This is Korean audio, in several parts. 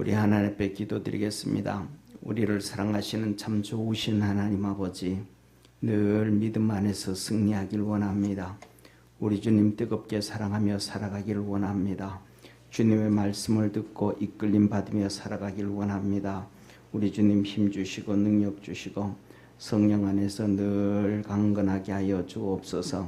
우리 하나님 앞에 기도드리겠습니다. 우리를 사랑하시는 참 좋으신 하나님 아버지, 늘 믿음 안에서 승리하길 원합니다. 우리 주님 뜨겁게 사랑하며 살아가길 원합니다. 주님의 말씀을 듣고 이끌림 받으며 살아가길 원합니다. 우리 주님 힘 주시고 능력 주시고 성령 안에서 늘 강건하게 하여 주옵소서.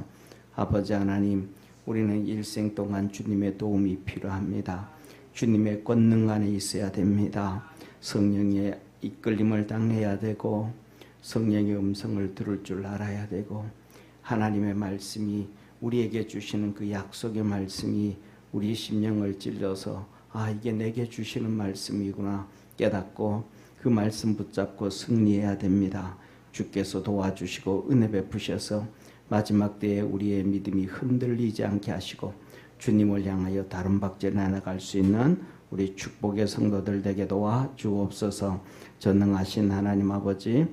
아버지 하나님, 우리는 일생 동안 주님의 도움이 필요합니다. 주님의 권능 안에 있어야 됩니다. 성령의 이끌림을 당해야 되고 성령의 음성을 들을 줄 알아야 되고 하나님의 말씀이 우리에게 주시는 그 약속의 말씀이 우리 심령을 찔러서 이게 내게 주시는 말씀이구나 깨닫고 그 말씀 붙잡고 승리해야 됩니다. 주께서 도와주시고 은혜 베푸셔서 마지막 때에 우리의 믿음이 흔들리지 않게 하시고 주님을 향하여 다른 박전에 나아갈 수 있는 우리 축복의 성도들 되게 도와 주옵소서. 전능하신 하나님 아버지,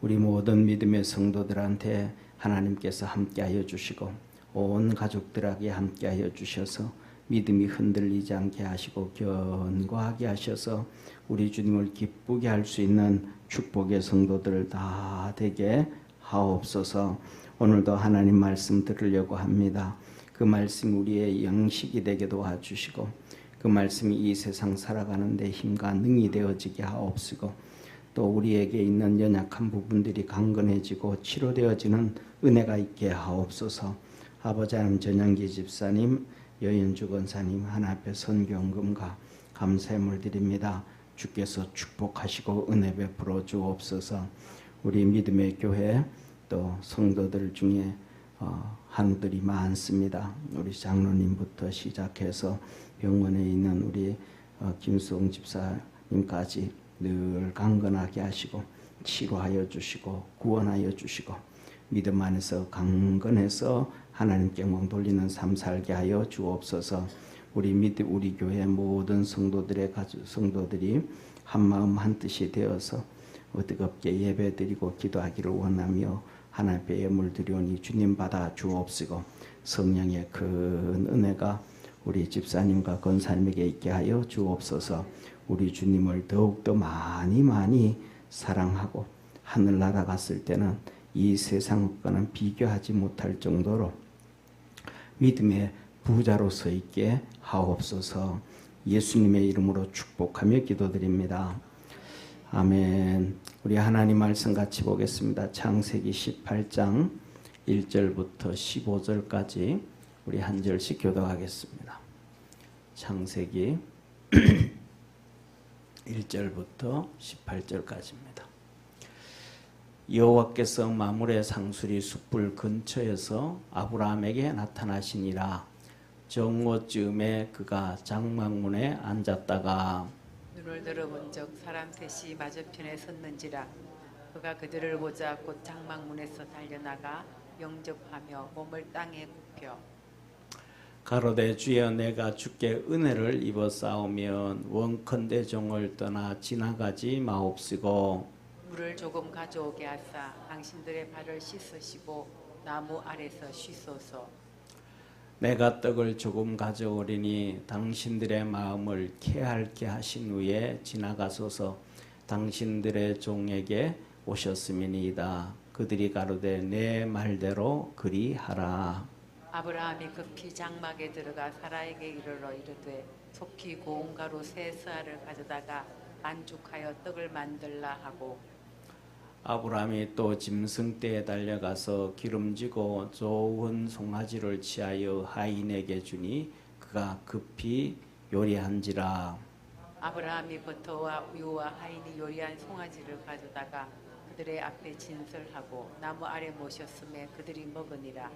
우리 모든 믿음의 성도들한테 하나님께서 함께하여 주시고 온 가족들에게 함께하여 주셔서 믿음이 흔들리지 않게 하시고 견고하게 하셔서 우리 주님을 기쁘게 할 수 있는 축복의 성도들 다 되게 하옵소서. 오늘도 하나님 말씀 들으려고 합니다. 그 말씀 우리의 영식이 되게 도와주시고 그 말씀이 이 세상 살아가는 데 힘과 능이 되어지게 하옵시고 또 우리에게 있는 연약한 부분들이 강건해지고 치료되어지는 은혜가 있게 하옵소서. 아버지 하나님, 전영기 집사님, 여인주 권사님 하나님 앞에 선교헌금과 감사의 물 드립니다. 주께서 축복하시고 은혜 베풀어 주옵소서. 우리 믿음의 교회 또 성도들 중에 한우들이 많습니다. 우리 장로님부터 시작해서 병원에 있는 우리 김수홍 집사님까지 늘 강건하게 하시고 치료하여 주시고 구원하여 주시고 믿음 안에서 강건해서 하나님께 영광 돌리는 삶 살게 하여 주옵소서. 우리 교회 모든 성도들이 한 마음 한 뜻이 되어서 뜨겁게 예배드리고 기도하기를 원하며 하나님 앞에 예물 드리오니 주님 받아 주옵시고 성령의 큰 은혜가 우리 집사님과 권사님에게 있게 하여 주옵소서. 우리 주님을 더욱더 많이 사랑하고 하늘나라 갔을 때는 이 세상과는 비교하지 못할 정도로 믿음의 부자로 서 있게 하옵소서. 예수님의 이름으로 축복하며 기도드립니다. 아멘. 우리 하나님 말씀 같이 보겠습니다. 창세기 18장 1절부터 15절까지 우리 한 절씩 교독하겠습니다. 창세기 1절부터 18절까지입니다. 여호와께서 마물의 상수리 숯불 근처에서 아브라함에게 나타나시니라. 정오쯤에 그가 장막문에 앉았다가 눈을 들어본 적 사람 셋이 맞은편에 섰는지라. 그가 그들을 보자 곧 장막문에서 달려나가 영접하며 몸을 땅에 굽혀 가로되 주여 내가 주께 은혜를 입어 싸우면 원컨대 종을 떠나 지나가지 마옵시고 물을 조금 가져오게 하사 당신들의 발을 씻으시고 나무 아래서 쉬소서. 내가 떡을 조금 가져오리니 당신들의 마음을 쾌활케 하신 후에 지나가소서. 당신들의 종에게 오셨음이니이다. 그들이 가로되 내 말대로 그리하라. 아브라함이 급히 장막에 들어가 사라에게 이르러 이르되 속히 고운 가루 세 스아를 가져다가 반죽하여 떡을 만들라 하고 아브라함이 또 짐승떼에 달려가서 기름지고 좋은 송아지를 취하여 하인에게 주니 그가 급히 요리한지라. 아브라함이 버터와 우유와 하인이 요리한 송아지를 가져다가 그들의 앞에 진설하고 나무 아래 모셨음에 그들이 먹으니라.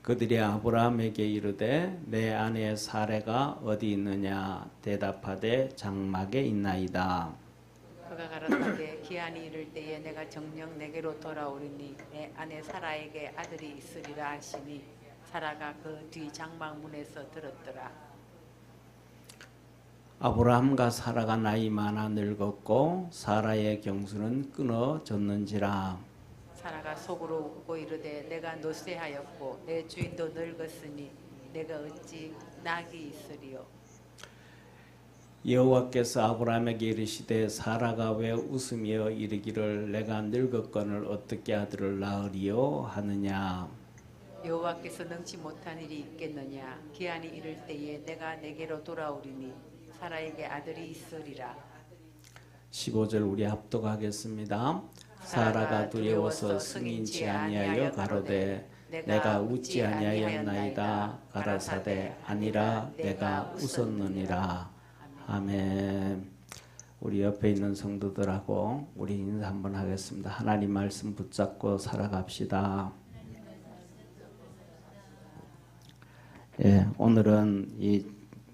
그들이 아브라함에게 이르되 내 아내 사레가 어디 있느냐. 대답하되 장막에 있나이다. 그가 가라사대 기한이 이를 때에 내가 정녕 내게로 돌아오리니 내 아내 사라에게 아들이 있으리라 하시니 사라가 그 뒤 장막문에서 들었더라. 아브라함과 사라가 나이 많아 늙었고 사라의 경수는 끊어졌는지라. 사라가 속으로 웃고 이르되 내가 노쇠하였고 내 주인도 늙었으니 내가 어찌 낙이 있으리요. 여호와께서 아브라함에게 이르시되 사라가 왜 웃으며 이르기를 내가 늙었거늘 어떻게 아들을 낳으리요 하느냐. 여호와께서 능치 못한 일이 있겠느냐. 기한이 이를 때에 내가 내게로 돌아오리니 사라에게 아들이 있으리라. 15절 우리 합독하겠습니다. 사라가 두려워서 승인치 아니하여 가로되 내가 웃지 아니하였나이다 가라사대 아니라 내가 웃었느니라. 아멘. 우리 옆에 있는 성도들하고 우리 인사 한번 하겠습니다. 하나님 말씀 붙잡고 살아갑시다. 예, 오늘은 이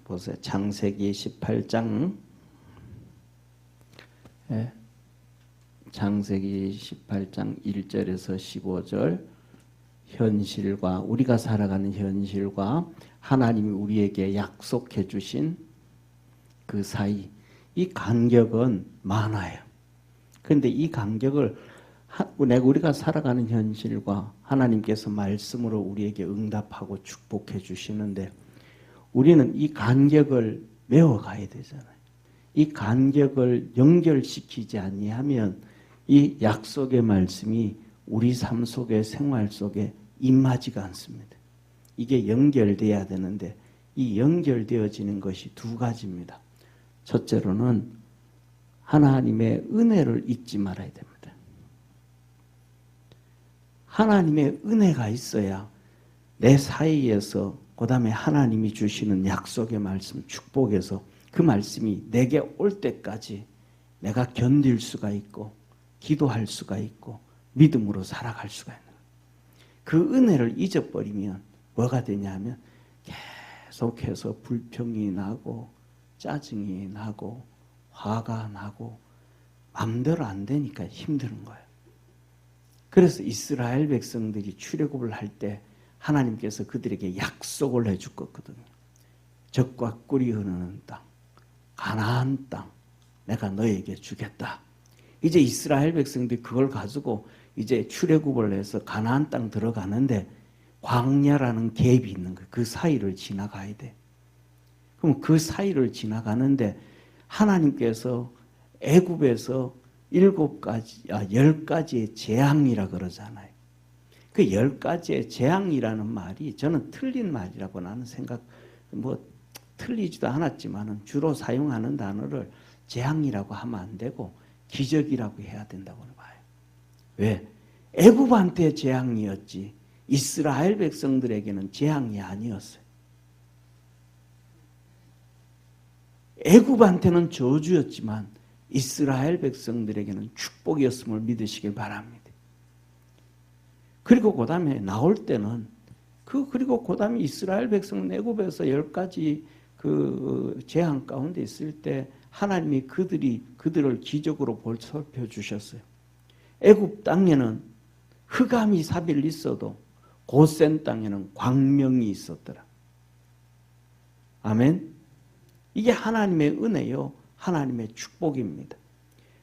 보세요. 창세기 18장 예, 창세기 18장 1절에서 15절 현실과 우리가 살아가는 현실과 하나님이 우리에게 약속해 주신 그 사이 이 간격은 많아요. 그런데 이 간격을 우리가 살아가는 현실과 하나님께서 말씀으로 우리에게 응답하고 축복해 주시는데 우리는 이 간격을 메워가야 되잖아요. 이 간격을 연결시키지 아니하면 이 약속의 말씀이 우리 삶 속에 생활 속에 임하지가 않습니다. 이게 연결돼야 되는데 이 연결되어지는 것이 두 가지입니다. 첫째로는 하나님의 은혜를 잊지 말아야 됩니다. 하나님의 은혜가 있어야 내 사이에서 그 다음에 하나님이 주시는 약속의 말씀, 축복에서 그 말씀이 내게 올 때까지 내가 견딜 수가 있고 기도할 수가 있고 믿음으로 살아갈 수가 있는 거예요. 그 은혜를 잊어버리면 뭐가 되냐면 계속해서 불평이 나고 짜증이 나고 화가 나고 마음대로 안 되니까 힘든 거예요. 그래서 이스라엘 백성들이 출애굽을 할 때 하나님께서 그들에게 약속을 해줄 거거든요. 젖과 꿀이 흐르는 땅, 가나안 땅 내가 너에게 주겠다. 이제 이스라엘 백성들이 그걸 가지고 이제 출애굽을 해서 가나안 땅 들어가는데 광야라는 갭이 있는 거예요. 그 사이를 지나가야 돼. 그럼 그 사이를 지나가는데 하나님께서 애굽에서 10가지의 재앙이라 그러잖아요. 그 10가지의 재앙이라는 말이 저는 틀린 말이라고 나는 틀리지도 않았지만 주로 사용하는 단어를 재앙이라고 하면 안 되고 기적이라고 해야 된다고 봐요. 왜? 애굽한테 재앙이었지 이스라엘 백성들에게는 재앙이 아니었어요. 애굽한테는 저주였지만 이스라엘 백성들에게는 축복이었음을 믿으시길 바랍니다. 그리고 그 다음에 나올 때는 그리고 그 다음에 이스라엘 백성은 애굽에서 10가지 그 재앙 가운데 있을 때 하나님이 그들을 기적으로 보살펴 주셨어요. 애굽 땅에는 흑암이 3일 있어도 고센 땅에는 광명이 있었더라. 아멘. 이게 하나님의 은혜요, 하나님의 축복입니다.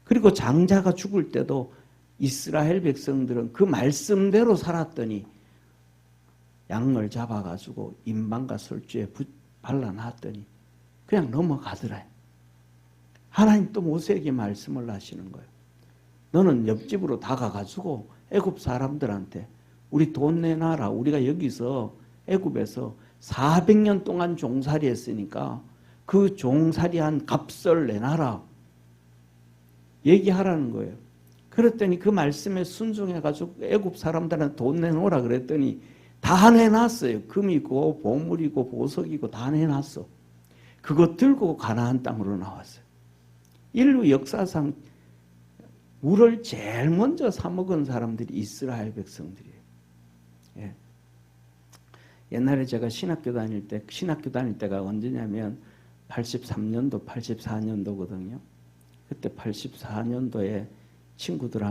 그리고 장자가 죽을 때도 이스라엘 백성들은 그 말씀대로 살았더니 양을 잡아가지고 인방과 설주에 발라놨더니 그냥 넘어가더라. 하나님 또 모세에게 말씀을 하시는 거예요. 너는 옆집으로 다가가지고 애굽 사람들한테 우리 돈 내놔라. 우리가 여기서 애굽에서 400년 동안 종살이 했으니까 그 종살이한 값을 내놔라. 얘기하라는 거예요. 그랬더니 그 말씀에 순종해가지고 애굽 사람들한테 돈 내놓으라 그랬더니 다 내놨어요. 금이고 보물이고 보석이고 다 내놨어. 그거 들고 가나안 땅으로 나왔어요. 인류 역사상 물을 제일 먼저 사 먹은 사람들이 이스라엘 백성들이에요. 예. 옛날에 제가 신학교 다닐 때가 언제냐면 83년도, 84년도거든요. 그때 84년도에 친구들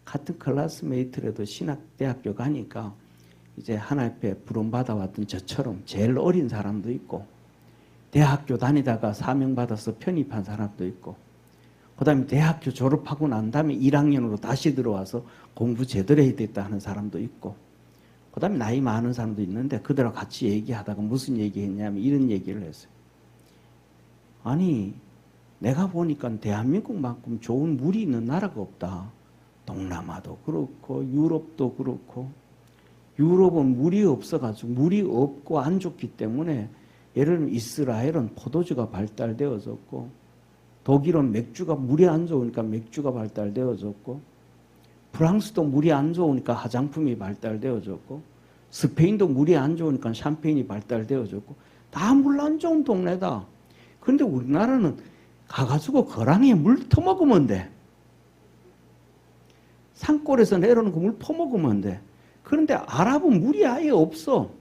같은 클래스메이트라도 신학대학교 가니까 이제 하나님 앞에 부름받아왔던 저처럼 제일 어린 사람도 있고 대학교 다니다가 사명받아서 편입한 사람도 있고 그 다음에 대학교 졸업하고 난 다음에 1학년으로 다시 들어와서 공부 제대로 해야 됐다 하는 사람도 있고 그 다음에 나이 많은 사람도 있는데 그들하고 같이 얘기하다가 무슨 얘기했냐면 이런 얘기를 했어요. 아니 내가 보니까 대한민국만큼 좋은 물이 있는 나라가 없다. 동남아도 그렇고 유럽도 그렇고 유럽은 물이 없어가지고 물이 없고 안 좋기 때문에 예를 들면 이스라엘은 포도주가 발달되어졌고 독일은 맥주가 물이 안 좋으니까 맥주가 발달되어졌고 프랑스도 물이 안 좋으니까 화장품이 발달되어졌고 스페인도 물이 안 좋으니까 샴페인이 발달되어졌고 다 물 안 좋은 동네다. 그런데 우리나라는 가가지고 거랑에 물 터먹으면 돼. 산골에서 내려오는 그 물 퍼먹으면 돼. 그런데 아랍은 물이 아예 없어.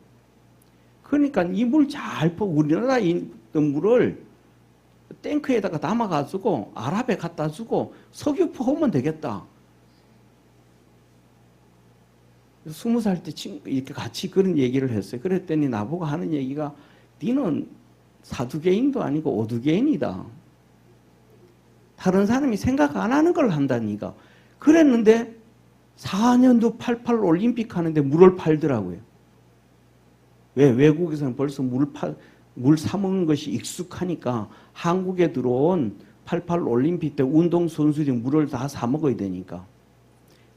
그러니까 이 물 잘 퍼, 우리나라 물을 탱크에다가 담아가지고 아랍에 갖다 주고 석유 퍼오면 되겠다. 20살 때 이렇게 같이 그런 얘기를 했어요. 그랬더니 나보고 하는 얘기가 니는 사두개인도 아니고 오두개인이다. 다른 사람이 생각 안 하는 걸 한다 니가. 그랬는데 4년도 88 올림픽 하는데 물을 팔더라고요. 왜? 외국에서는 벌써 물 사먹는 것이 익숙하니까 한국에 들어온 88 올림픽 때 운동선수들이 물을 다 사먹어야 되니까.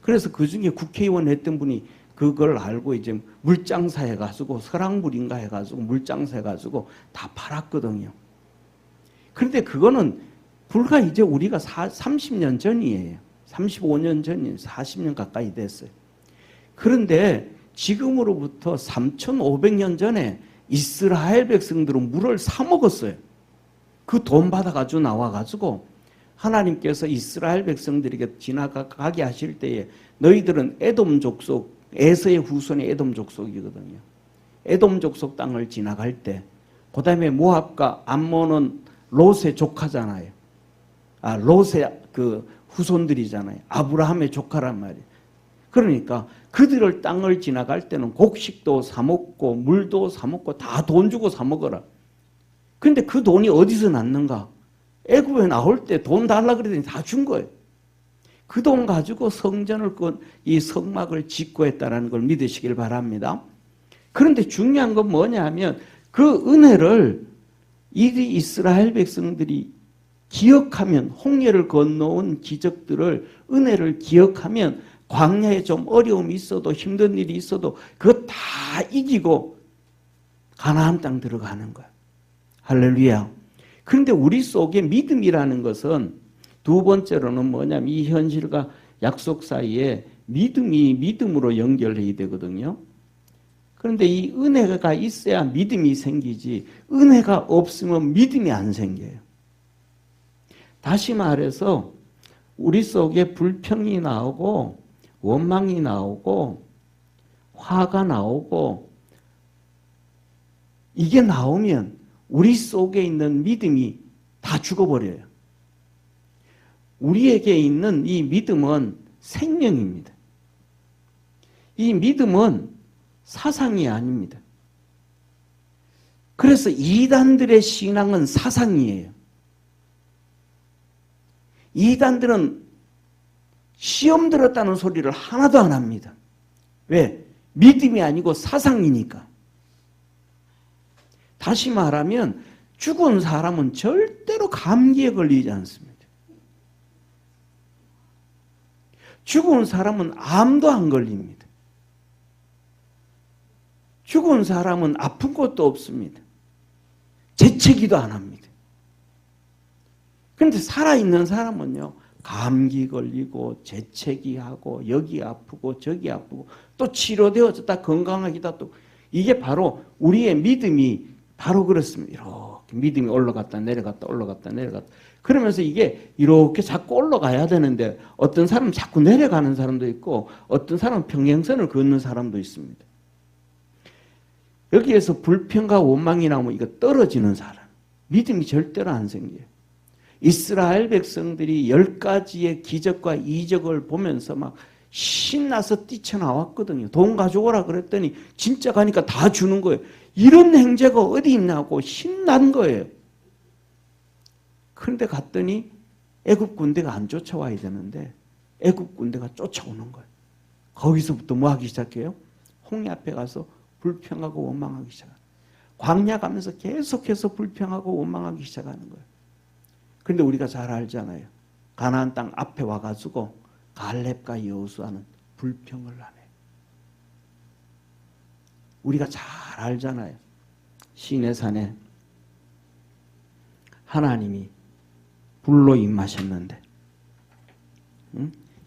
그래서 그 중에 국회의원 했던 분이 그걸 알고 이제 물장사 해가지고 설악물인가 해가지고 물장사 해가지고 다 팔았거든요. 그런데 그거는 불과 이제 우리가 30년 전이에요. 35년 전이에요. 40년 가까이 됐어요. 그런데 지금으로부터 3,500년 전에 이스라엘 백성들은 물을 사 먹었어요. 그 돈 받아가지고 나와가지고 하나님께서 이스라엘 백성들에게 지나가게 하실 때에 너희들은 에돔 족속, 에서의 후손이 에돔 족속이거든요. 에돔 족속 땅을 지나갈 때, 그 다음에 모압과 암몬은 롯의 조카잖아요. 롯의 그 후손들이잖아요. 아브라함의 조카란 말이에요. 그러니까 그들을 땅을 지나갈 때는 곡식도 사 먹고 물도 사 먹고 다 돈 주고 사 먹어라. 근데 그 돈이 어디서 났는가? 애굽에 나올 때 돈 달라 그러더니 다 준 거예요. 그 돈 가지고 성전을 이 성막을 짓고 했다는 걸 믿으시길 바랍니다. 그런데 중요한 건 뭐냐 하면 그 은혜를 이 이스라엘 백성들이 기억하면 홍해를 건너온 기적들을 은혜를 기억하면 광야에 좀 어려움이 있어도 힘든 일이 있어도 그거 다 이기고 가나안 땅 들어가는 거야. 할렐루야. 그런데 우리 속에 믿음이라는 것은 두 번째로는 뭐냐면 이 현실과 약속 사이에 믿음이 믿음으로 연결해야 되거든요. 그런데 이 은혜가 있어야 믿음이 생기지 은혜가 없으면 믿음이 안 생겨요. 다시 말해서 우리 속에 불평이 나오고 원망이 나오고 화가 나오고 이게 나오면 우리 속에 있는 믿음이 다 죽어버려요. 우리에게 있는 이 믿음은 생명입니다. 이 믿음은 사상이 아닙니다. 그래서 이단들의 신앙은 사상이에요. 이단들은 시험 들었다는 소리를 하나도 안 합니다. 왜? 믿음이 아니고 사상이니까. 다시 말하면 죽은 사람은 절대로 감기에 걸리지 않습니다. 죽은 사람은 암도 안 걸립니다. 죽은 사람은 아픈 것도 없습니다. 재채기도 안 합니다. 그런데 살아있는 사람은요, 감기 걸리고 재채기하고 여기 아프고 저기 아프고 또 치료되어졌다 건강하기다 또 이게 바로 우리의 믿음이 바로 그렇습니다. 이렇게 믿음이 올라갔다 내려갔다 올라갔다 내려갔다 그러면서 이게 이렇게 자꾸 올라가야 되는데 어떤 사람은 자꾸 내려가는 사람도 있고 어떤 사람은 평행선을 걷는 사람도 있습니다. 여기에서 불평과 원망이 나오면 이거 떨어지는 사람 믿음이 절대로 안 생겨요. 이스라엘 백성들이 10가지의 기적과 이적을 보면서 막 신나서 뛰쳐나왔거든요. 돈 가져오라 그랬더니 진짜 가니까 다 주는 거예요. 이런 행제가 어디 있냐고 신난 거예요. 그런데 갔더니 애굽 군대가 안 쫓아와야 되는데 애굽 군대가 쫓아오는 거예요. 거기서부터 뭐 하기 시작해요? 홍해 앞에 가서 불평하고 원망하기 시작해요. 광야 가면서 계속해서 불평하고 원망하기 시작하는 거예요. 그런데 우리가 잘 알잖아요. 가나안 땅 앞에 와가지고 갈렙과 여호수아는 불평을 하네. 우리가 잘 알잖아요. 시내산에 하나님이 불로 임하셨는데,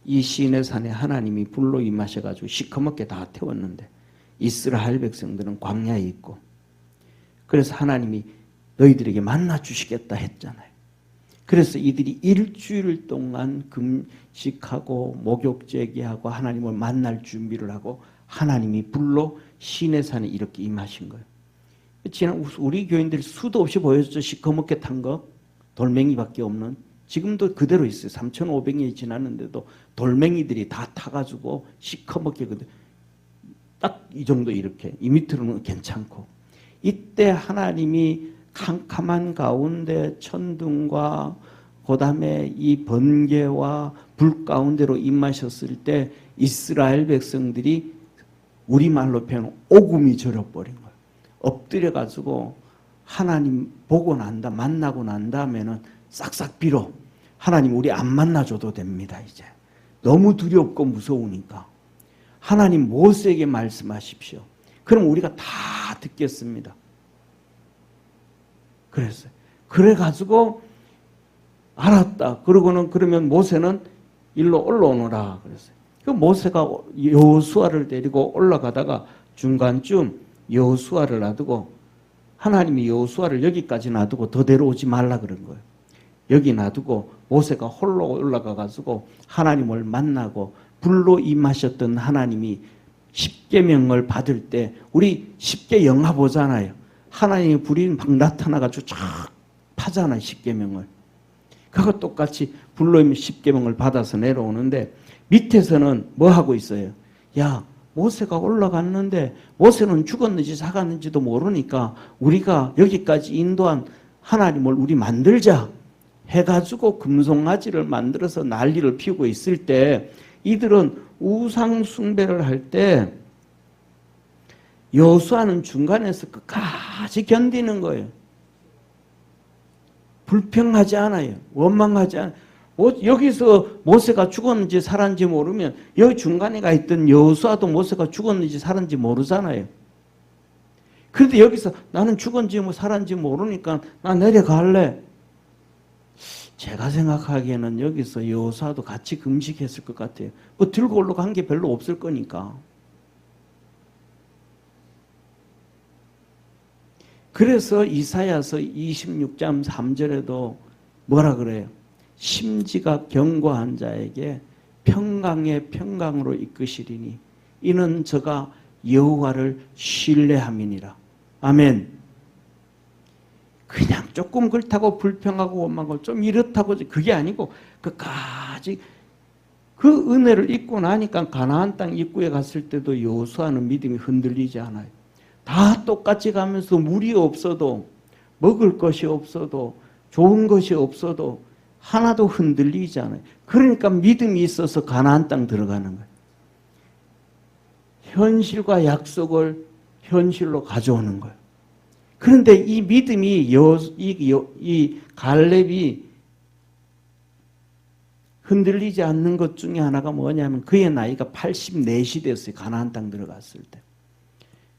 이 시내산에 하나님이 불로 임하셔가지고 시커멓게 다 태웠는데 이스라엘 백성들은 광야에 있고, 그래서 하나님이 너희들에게 만나 주시겠다 했잖아요. 그래서 이들이 일주일 동안 금식하고 목욕 제기하고 하나님을 만날 준비를 하고 하나님이 불로 시내산에 이렇게 임하신 거예요. 지난 우리 교인들이 수도 없이 보여줬죠. 시커멓게 탄 거, 돌멩이밖에 없는. 지금도 그대로 있어요. 3,500년이 지났는데도 돌멩이들이 다 타가지고 시커멓게, 딱 이 정도 이렇게, 이 밑으로는 괜찮고. 이때 하나님이 캄캄한 가운데 천둥과 그 다음에 이 번개와 불 가운데로 임하셨을 때 이스라엘 백성들이 우리말로 표현 오금이 절어버린 거예요. 엎드려가지고 하나님 보고 난다, 만나고 난 다음에는 싹싹 빌어. 하나님 우리 안 만나줘도 됩니다. 이제 너무 두렵고 무서우니까 하나님 모세에게 말씀하십시오. 그럼 우리가 다 듣겠습니다. 그랬어요. 그래가지고 알았다. 그러고는 그러면 모세는 일로 올라오너라 그랬어요. 그 모세가 여호수아를 데리고 올라가다가 중간쯤 여호수아를 놔두고, 하나님이 여호수아를 여기까지 놔두고 더 데려오지 말라 그런 거예요. 여기 놔두고 모세가 홀로 올라가가지고 하나님을 만나고 불로 임하셨던 하나님이 십계명을 받을 때 우리 십계 영화 보잖아요. 하나님의 불이 막 나타나가지고 쫙 파잖아요. 십계명을. 그거 똑같이 불로 임한 십계명을 받아서 내려오는데 밑에서는 뭐 하고 있어요? 야, 모세가 올라갔는데 모세는 죽었는지 살았는지도 모르니까 우리가 여기까지 인도한 하나님을 우리 만들자 해가지고 금송아지를 만들어서 난리를 피우고 있을 때 이들은 우상 숭배를 할 때 여호수아는 중간에서 끝까지 견디는 거예요. 불평하지 않아요. 원망하지 않아요. 여기서 모세가 죽었는지 살았는지 모르면 여기 중간에 가 있던 여호수아도 모세가 죽었는지 살았는지 모르잖아요. 그런데 여기서 나는 죽었는지 살았는지 모르니까 나 내려갈래. 제가 생각하기에는 여기서 여호수아도 같이 금식했을 것 같아요. 뭐 들고 올라간 게 별로 없을 거니까. 그래서 이사야서 26장 3절에도 뭐라 그래요? 심지가 견고한 자에게 평강의 평강으로 이끄시리니 이는 저가 여호와를 신뢰함이니라. 아멘. 그냥 조금 그렇다고 불평하고 원망하고 좀 이렇다고 그게 아니고 끝까지 그 은혜를 입고 나니까 가나안 땅 입구에 갔을 때도 여호수아는 믿음이 흔들리지 않아요. 다 똑같이 가면서 물이 없어도 먹을 것이 없어도 좋은 것이 없어도 하나도 흔들리지 않아요. 그러니까 믿음이 있어서 가나안 땅 들어가는 거예요. 현실과 약속을 현실로 가져오는 거예요. 그런데 이 믿음이 이 갈렙이 흔들리지 않는 것 중에 하나가 뭐냐면 그의 나이가 84시 됐어요. 가나안 땅 들어갔을 때.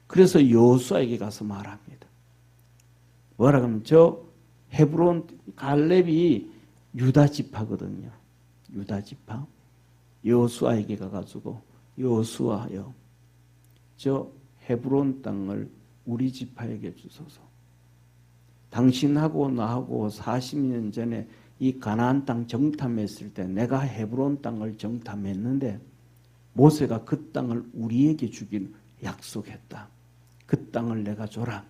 그래서 여호수아에게 가서 말합니다. 뭐라 그러면 저 헤브론 갈렙이 유다 지파거든요. 유다 지파. 여호수아에게 가가지고 여호수아여, 저 헤브론 땅을 우리 지파에게 주소서. 당신하고 나하고 40년 전에 이 가나안 땅 정탐했을 때 내가 헤브론 땅을 정탐했는데 모세가 그 땅을 우리에게 주기로 약속했다. 그 땅을 내가 줘라.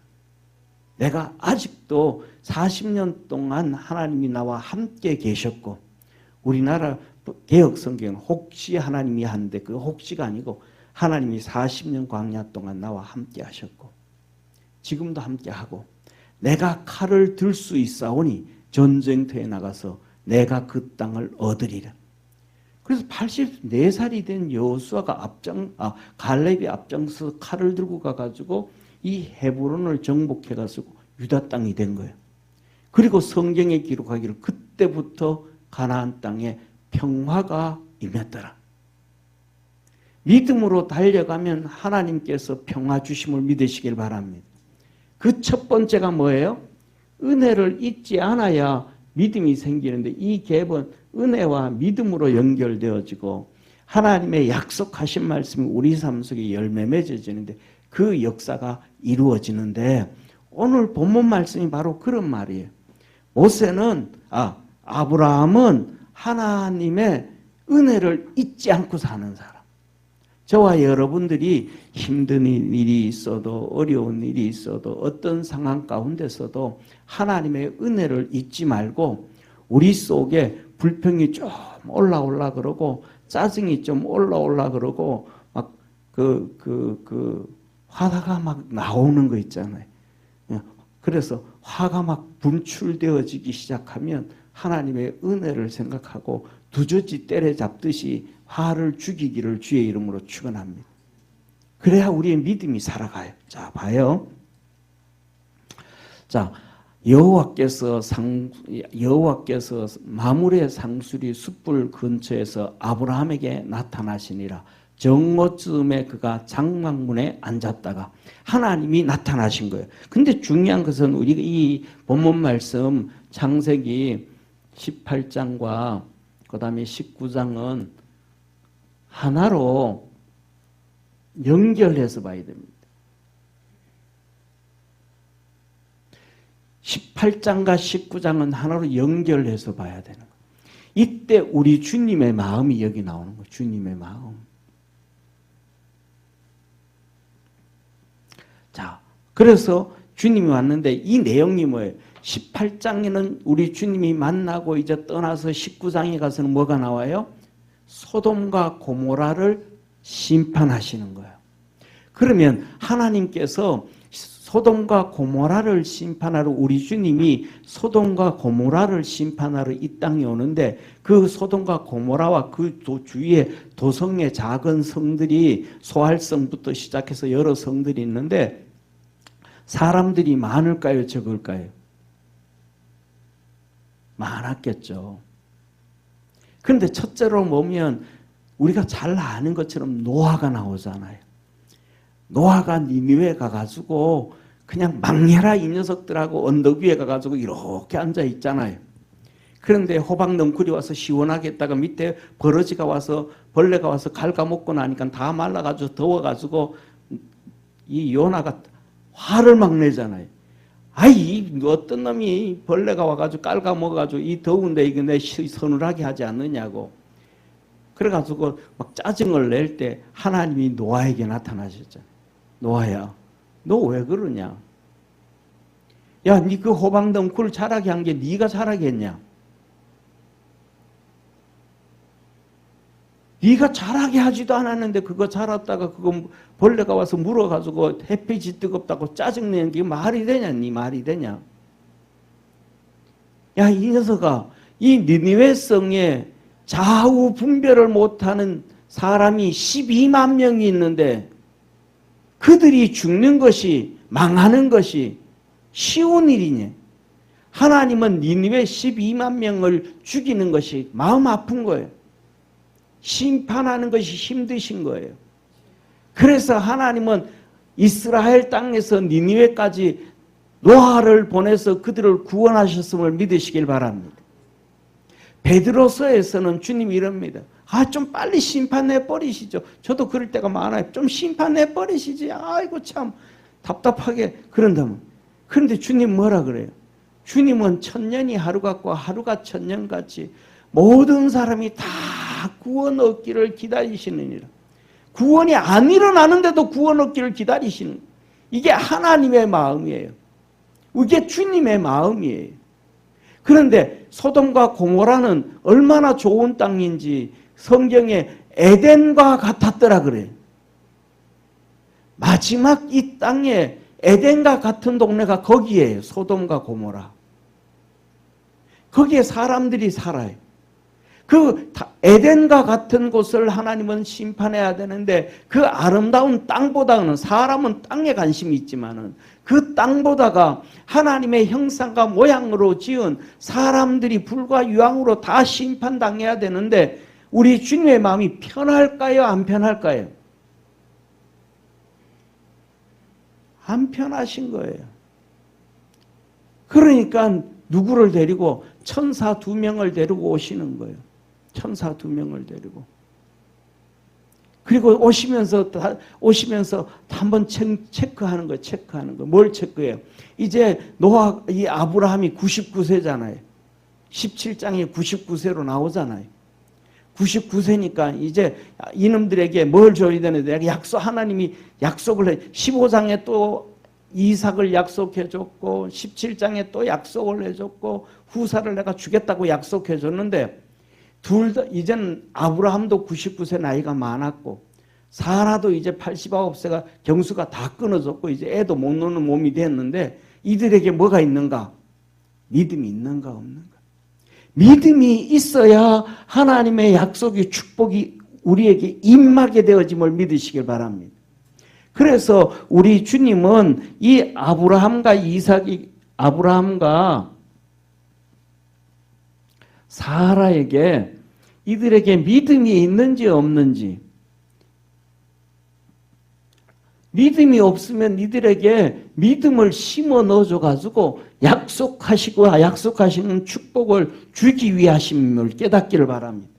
내가 아직도 40년 동안 하나님이 나와 함께 계셨고, 우리나라 개혁 성경은 혹시 하나님이 하는데 그 혹시가 아니고 하나님이 40년 광야 동안 나와 함께 하셨고 지금도 함께 하고 내가 칼을 들 수 있사오니 전쟁터에 나가서 내가 그 땅을 얻으리라. 그래서 84살이 된 여호수아가 갈렙이 앞장서 칼을 들고 가가지고 이 헤브론을 정복해가지고 유다 땅이 된 거예요. 그리고 성경에 기록하기를 그때부터 가나안 땅에 평화가 임했더라. 믿음으로 달려가면 하나님께서 평화 주심을 믿으시길 바랍니다. 그 첫 번째가 뭐예요? 은혜를 잊지 않아야 믿음이 생기는데, 이 갭은 은혜와 믿음으로 연결되어지고 하나님의 약속하신 말씀이 우리 삶 속에 열매 맺어지는데 그 역사가 이루어지는데, 오늘 본문 말씀이 바로 그런 말이에요. 아브라함은 하나님의 은혜를 잊지 않고 사는 사람. 저와 여러분들이 힘든 일이 있어도, 어려운 일이 있어도, 어떤 상황 가운데서도 하나님의 은혜를 잊지 말고, 우리 속에 불평이 좀 올라올라 그러고 짜증이 좀 올라올라 그러고 막 화가 막 나오는 거 있잖아요. 그래서 화가 막 분출되어지기 시작하면 하나님의 은혜를 생각하고 두저지 때려잡듯이 화를 죽이기를 주의 이름으로 축원합니다. 그래야 우리의 믿음이 살아가요. 자, 봐요. 자, 여호와께서 마물의 상수리 숯불 근처에서 아브라함에게 나타나시니라. 정오쯤에 그가 장막문에 앉았다가 하나님이 나타나신 거예요. 근데 중요한 것은 우리가 이 본문 말씀 창세기 18장과 그 다음에 19장은 하나로 연결해서 봐야 됩니다. 18장과 19장은 하나로 연결해서 봐야 되는 거예요. 이때 우리 주님의 마음이 여기 나오는 거예요. 주님의 마음. 자, 그래서 주님이 왔는데 이 내용이 뭐예요? 18장에는 우리 주님이 만나고 이제 떠나서 19장에 가서는 뭐가 나와요? 소돔과 고모라를 심판하시는 거예요. 그러면 하나님께서 소돔과 고모라를 심판하러, 우리 주님이 소돔과 고모라를 심판하러 이 땅에 오는데, 그 소돔과 고모라와 그 주위에 도성의 작은 성들이, 소할성부터 시작해서 여러 성들이 있는데 사람들이 많을까요, 적을까요? 많았겠죠. 그런데 첫째로 보면 우리가 잘 아는 것처럼 노아가 나오잖아요. 노아가 니느웨 가가지고 그냥 망해라 이 녀석들하고 언덕 위에 가가지고 이렇게 앉아 있잖아요. 그런데 호박 넝쿨이 와서 시원하게 했다가 밑에 버러지가 와서, 벌레가 와서 갉아먹고 나니까 다 말라가지고 더워가지고 이 요나가 화를 막 내잖아요. 아이, 어떤 놈이 벌레가 와가지고 깔아먹어가지고 이 더운데 이거 내 서늘하게 하지 않느냐고. 그래가지고 막 짜증을 낼 때 하나님이 노아에게 나타나셨잖아요. 노아야, 너 왜 그러냐? 야, 니 그 호박 덩굴 자라게 한 게 니가 자라게 했냐? 니가 자라게 하지도 않았는데 그거 자랐다가 그거 벌레가 와서 물어가지고 햇빛이 뜨겁다고 짜증내는 게 말이 되냐? 니 말이 되냐? 야, 이 녀석아, 이 니느웨 성에 좌우 분별을 못하는 사람이 12만 명이 있는데 그들이 죽는 것이, 망하는 것이 쉬운 일이냐? 하나님은 니느웨 12만 명을 죽이는 것이 마음 아픈 거예요. 심판하는 것이 힘드신 거예요. 그래서 하나님은 이스라엘 땅에서 니느웨까지 노아를 보내서 그들을 구원하셨음을 믿으시길 바랍니다. 베드로서에서는 주님이 이럽니다. 좀 빨리 심판해 버리시죠. 저도 그럴 때가 많아요. 좀 심판해 버리시지. 아이고 참 답답하게 그런다면. 그런데 주님 뭐라 그래요? 주님은 천년이 하루 같고 하루가 천년 같이 모든 사람이 다 구원 얻기를 기다리시느니라. 구원이 안 일어나는데도 구원 얻기를 기다리시는, 이게 하나님의 마음이에요. 이게 주님의 마음이에요. 그런데 소돔과 고모라는 얼마나 좋은 땅인지 성경에 에덴과 같았더라 그래요. 마지막 이 땅에 에덴과 같은 동네가 거기에요. 소돔과 고모라. 거기에 사람들이 살아요. 그 에덴과 같은 곳을 하나님은 심판해야 되는데 그 아름다운 땅보다는 사람은 땅에 관심이 있지만은 그 땅보다가 하나님의 형상과 모양으로 지은 사람들이 불과 유황으로 다 심판당해야 되는데 우리 주님의 마음이 편할까요? 안 편할까요? 안 편하신 거예요. 그러니까 누구를 데리고 천사 2명을 데리고 오시는 거예요. 천사 2명을 데리고. 그리고 오시면서 한번 체크하는 거예요. 체크하는 거. 뭘 체크해요? 이제 이 아브라함이 99세잖아요. 17장에 99세로 나오잖아요. 99세니까 이제 이놈들에게 뭘 줘야 되는데 하나님이 약속을 해. 15장에 또 이삭을 약속해 줬고 17장에 또 약속을 해줬고 후사를 내가 주겠다고 약속해 줬는데 둘 다 이제는 아브라함도 99세 나이가 많았고 사라도 이제 89세가 경수가 다 끊어졌고 이제 애도 못 노는 몸이 됐는데 이들에게 뭐가 있는가? 믿음이 있는가 없는가? 믿음이 있어야 하나님의 약속이 축복이 우리에게 임하게 되어짐을 믿으시길 바랍니다. 그래서 우리 주님은 이 아브라함과 사라에게 이들에게 믿음이 있는지 없는지, 믿음이 없으면 이들에게 믿음을 심어 넣어줘 가지고 약속하시는 축복을 주기 위하심을 깨닫기를 바랍니다.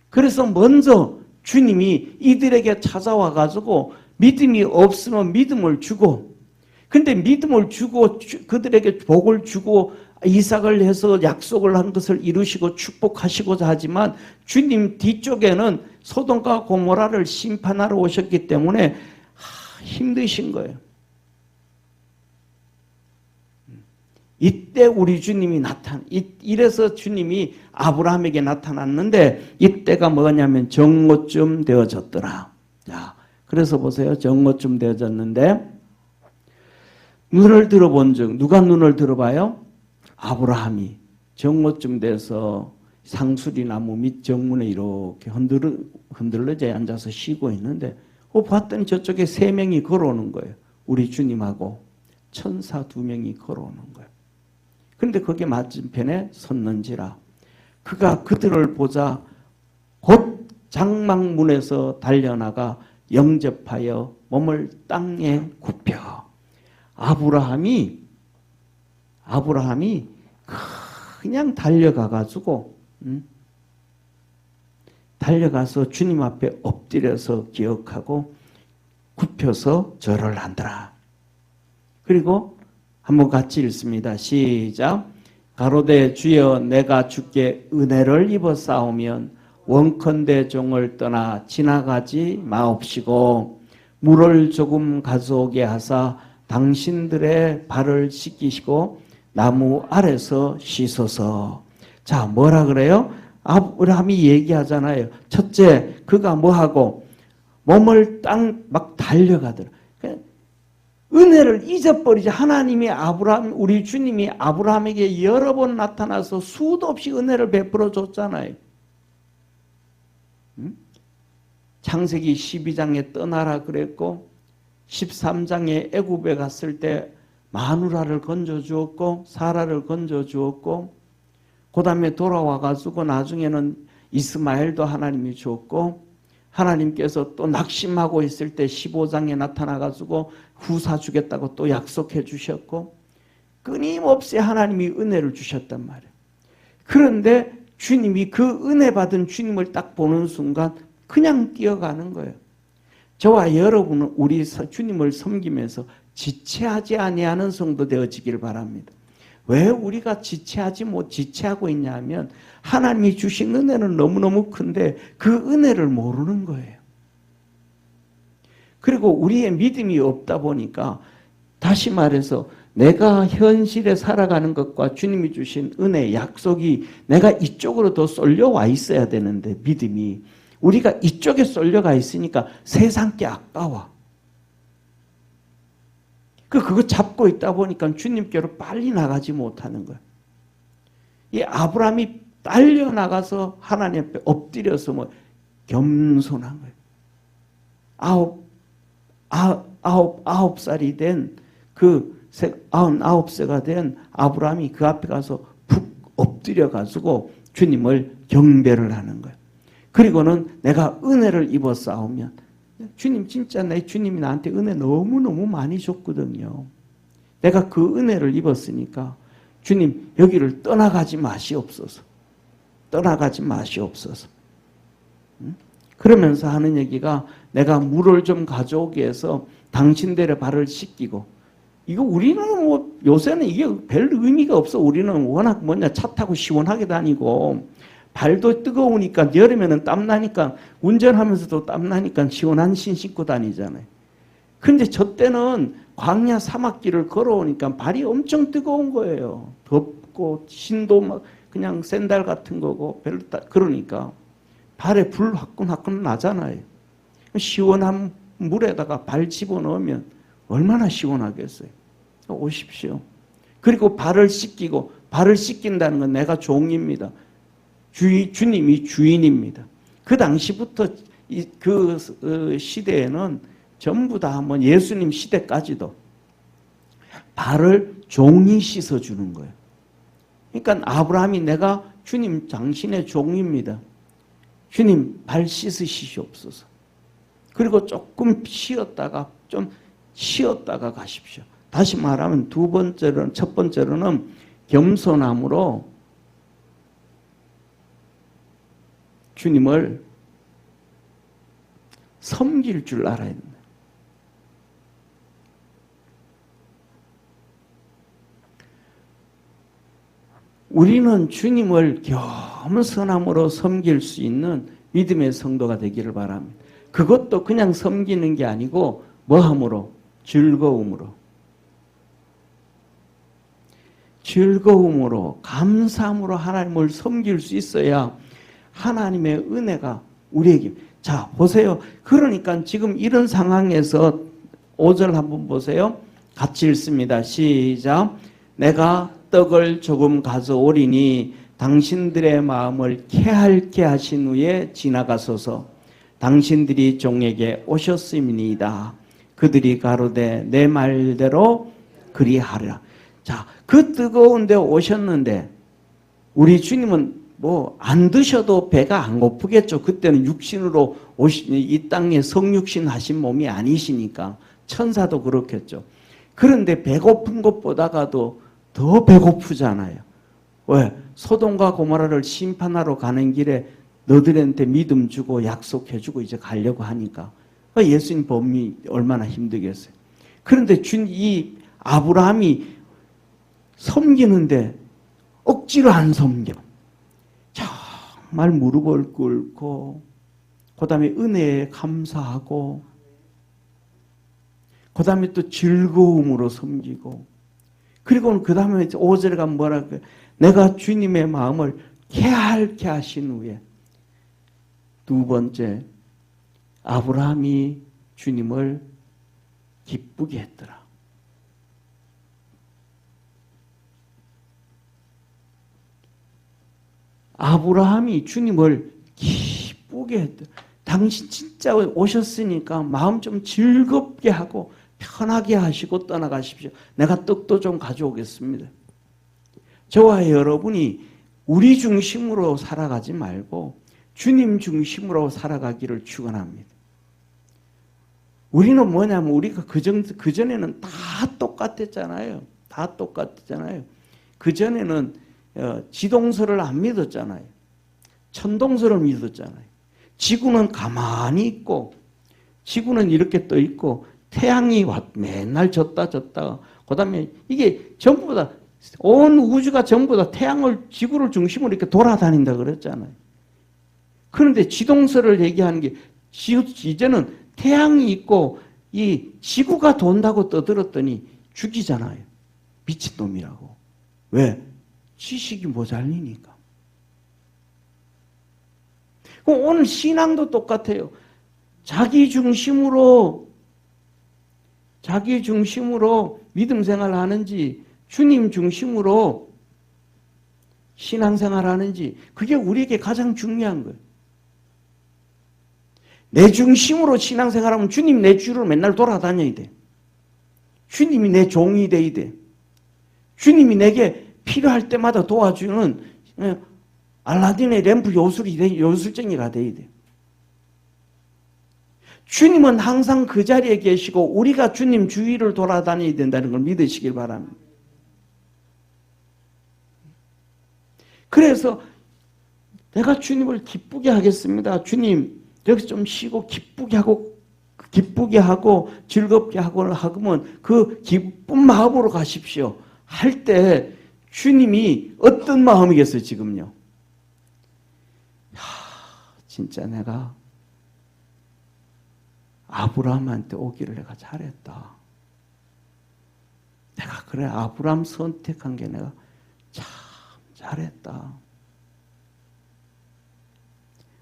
그래서 먼저 주님이 이들에게 찾아와 가지고 믿음이 없으면 믿음을 주고, 근데 믿음을 주고 그들에게 복을 주고 이삭을 해서 약속을 한 것을 이루시고 축복하시고자 하지만 주님 뒤쪽에는 소돔과 고모라를 심판하러 오셨기 때문에 힘드신 거예요. 이때 우리 주님이 이래서 주님이 아브라함에게 나타났는데 이때가 뭐냐면 정오쯤 되어졌더라. 자, 그래서 보세요. 정오쯤 되어졌는데 눈을 들어본 즉 누가 눈을 들어봐요? 아브라함이 정오쯤 돼서 상수리 나무 밑 정문에 이렇게 흔들러져 앉아서 쉬고 있는데 봤더니 저쪽에 3명이 걸어오는 거예요. 우리 주님하고 천사 2명이 걸어오는 거예요. 그런데 거기에 맞은편에 섰는지라 그가 그들을 보자 곧 장막문에서 달려나가 영접하여 몸을 땅에 굽혀. 아브라함이 그냥 달려가가지고 달려가서 주님 앞에 엎드려서 기억하고 굽혀서 절을 한더라. 그리고 한번 같이 읽습니다. 시작. 가로되 주여 내가 주께 은혜를 입어 싸우면 원컨대 종을 떠나 지나가지 마옵시고 물을 조금 가져오게 하사 당신들의 발을 씻기시고 나무 아래서 씻어서. 자, 뭐라 그래요? 아브라함이 얘기하잖아요. 첫째, 그가 뭐하고 몸을 땅 막 달려가더라. 은혜를 잊어버리지. 하나님이 우리 주님이 아브라함에게 여러 번 나타나서 수도 없이 은혜를 베풀어 줬잖아요. 창세기 12장에 떠나라 그랬고 13장에 애굽에 갔을 때 마누라를 건져주었고 사라를 건져주었고 그 다음에 돌아와가지고 나중에는 이스마엘도 하나님이 주었고 하나님께서 또 낙심하고 있을 때 15장에 나타나가지고 후사 주겠다고 또 약속해 주셨고 끊임없이 하나님이 은혜를 주셨단 말이에요. 그런데 주님이 그 은혜 받은 주님을 딱 보는 순간 그냥 뛰어가는 거예요. 저와 여러분은 우리 주님을 섬기면서 지체하지 아니하는 성도 되어지길 바랍니다. 왜 우리가 지체하고 있냐면 하나님이 주신 은혜는 너무너무 큰데 그 은혜를 모르는 거예요. 그리고 우리의 믿음이 없다 보니까 다시 말해서 내가 현실에 살아가는 것과 주님이 주신 은혜, 약속이 내가 이쪽으로 더 쏠려와 있어야 되는데 믿음이 우리가 이쪽에 쏠려가 있으니까 세상 게 아까워. 그거 잡고 있다 보니까 주님께로 빨리 나가지 못하는 거예요. 이 아브라함이 딸려나가서 하나님 앞에 엎드려서 뭐 겸손한 거예요. 아홉 살이 된 그 99세가 된 아브라함이 그 앞에 가서 푹 엎드려가지고 주님을 경배를 하는 거예요. 그리고는 내가 은혜를 입어 싸우면 주님 진짜 내 주님이 나한테 은혜 너무너무 많이 줬거든요. 내가 그 은혜를 입었으니까 주님 여기를 떠나가지 마시옵소서. 떠나가지 마시옵소서. 그러면서 하는 얘기가 내가 물을 좀 가져오기 위해서 당신들의 발을 씻기고 이거 우리는 뭐 요새는 이게 별 의미가 없어. 우리는 워낙 차 타고 시원하게 다니고 발도 뜨거우니까 여름에는 땀나니까 운전하면서도 땀나니까 시원한 신 신고 다니잖아요. 근데 저 때는 광야 사막길을 걸어오니까 발이 엄청 뜨거운 거예요. 덥고 신도 막 그냥 샌들 같은 거고 그러니까 발에 불 화끈화끈 나잖아요. 시원한 물에다가 발 집어넣으면 얼마나 시원하겠어요. 오십시오. 그리고 발을 씻기고 발을 씻긴다는 건 내가 종입니다. 주님이 주인입니다. 그 당시부터 그 시대에는 전부 다 한번 예수님 시대까지도 발을 종이 씻어주는 거예요. 그러니까 아브라함이 내가 주님 당신의 종입니다. 주님 발 씻으시옵소서. 그리고 조금 좀 쉬었다가 가십시오. 다시 말하면 첫 번째로는 겸손함으로 주님을 섬길 줄 알아야 된다. 우리는 주님을 겸손함으로 섬길 수 있는 믿음의 성도가 되기를 바랍니다. 그것도 그냥 섬기는 게 아니고 뭐함으로? 즐거움으로 감사함으로 하나님을 섬길 수 있어야 하나님의 은혜가 우리에게. 자 보세요. 그러니까 지금 이런 상황에서 5절 한번 보세요. 같이 읽습니다. 시작. 내가 떡을 조금 가져오리니 당신들의 마음을 쾌활케 하신 후에 지나가소서. 당신들이 종에게 오셨음이니이다. 그들이 가로되 내 말대로 그리하리라. 자, 그 뜨거운 데 오셨는데 우리 주님은 뭐 안 드셔도 배가 안 고프겠죠. 그때는 육신으로 이 땅에 성육신 하신 몸이 아니시니까 천사도 그렇겠죠. 그런데 배고픈 것보다가도 더 배고프잖아요. 왜? 소돔과 고모라를 심판하러 가는 길에 너들한테 믿음 주고 약속해 주고 이제 가려고 하니까 예수님 범이 얼마나 힘들겠어요. 그런데 이 아브라함이 섬기는데 억지로 안 섬겨. 정말 무릎을 꿇고 그 다음에 은혜에 감사하고 그 다음에 또 즐거움으로 섬기고 그리고는 그 다음에 5절에 가면 뭐라고 해요? 내가 주님의 마음을 쾌활케 하신 후에 두 번째 아브라함이 주님을 기쁘게 했더라. 아브라함이 주님을 기쁘게 했더라. 당신 진짜 오셨으니까 마음 좀 즐겁게 하고 편하게 하시고 떠나가십시오. 내가 떡도 좀 가져오겠습니다. 저와 여러분이 우리 중심으로 살아가지 말고 주님 중심으로 살아가기를 축원합니다. 우리는 뭐냐면 우리가 그전에는 다 똑같았잖아요. 다 똑같았잖아요. 그전에는 지동설을 안 믿었잖아요. 천동설을 믿었잖아요. 지구는 가만히 있고 지구는 이렇게 떠 있고 태양이 맨날 졌다가 그 다음에 이게 전부 다 온 우주가 전부 다 지구를 중심으로 이렇게 돌아다닌다 그랬잖아요. 그런데 지동설을 얘기하는 게 이제는 태양이 있고 이 지구가 돈다고 떠들었더니 죽이잖아요. 미친놈이라고. 왜? 지식이 모자리니까. 오늘 신앙도 똑같아요. 자기 중심으로 믿음 생활을 하는지 주님 중심으로 신앙생활 하는지 그게 우리에게 가장 중요한 거예요. 내 중심으로 신앙생활하면 주님 내 주로 맨날 돌아다녀야 돼. 주님이 내 종이 돼야 돼. 주님이 내게 필요할 때마다 도와주는 알라딘의 램프 요술쟁이가 돼야 돼. 주님은 항상 그 자리에 계시고 우리가 주님 주위를 돌아다녀야 된다는 걸 믿으시길 바랍니다. 그래서 내가 주님을 기쁘게 하겠습니다. 주님 여기서 좀 쉬고 기쁘게 하고 즐겁게 하면 그 기쁜 마음으로 가십시오. 할 때 주님이 어떤 마음이겠어요 지금요? 진짜 내가 아브라함한테 오기를 내가 잘했다. 내가 그래 아브라함 선택한 게 내가 참 잘했다.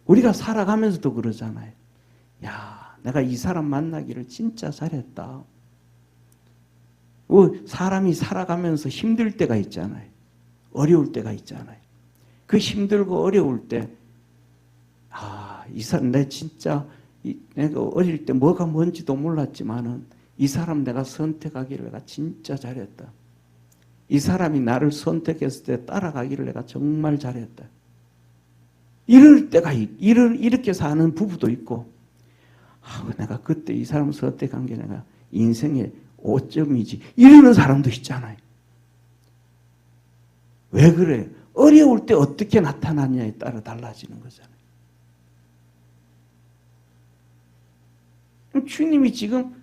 우리가 살아가면서도 그러잖아요. 야, 내가 이 사람 만나기를 진짜 잘했다. 사람이 살아가면서 힘들 때가 있잖아요. 어려울 때가 있잖아요. 그 힘들고 어려울 때, 이 사람 내 진짜 내가 어릴 때 뭐가 뭔지도 몰랐지만은 이 사람 내가 선택하기를 내가 진짜 잘했다. 이 사람이 나를 선택했을 때 따라가기를 내가 정말 잘했다. 이럴 때가 이렇게 사는 부부도 있고, 내가 그때 이 사람 선택한 게 내가 인생의 5점이지 이러는 사람도 있잖아요. 왜 그래? 어려울 때 어떻게 나타나냐에 따라 달라지는 거잖아요. 주님이 지금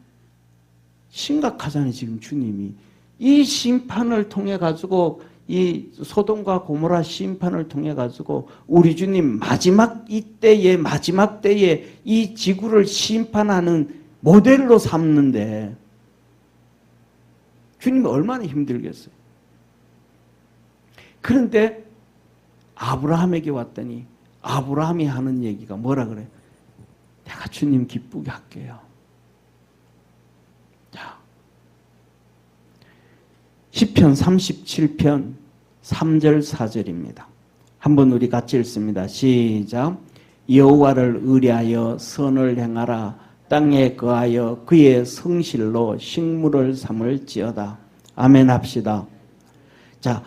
심각하잖아요. 지금 주님이 이 심판을 통해 가지고 이 소돔과 고모라 심판을 통해 가지고 우리 주님 마지막 때에 이 지구를 심판하는 모델로 삼는데 주님이 얼마나 힘들겠어요. 그런데 아브라함에게 왔더니 아브라함이 하는 얘기가 뭐라 그래? 내가 주님 기쁘게 할게요. 자, 시편 37편 3절 4절입니다. 한번 우리 같이 읽습니다. 시작. 여호와를 의뢰하여 선을 행하라. 땅에 거하여 그의 성실로 식물을 삼을지어다. 아멘 합시다. 자,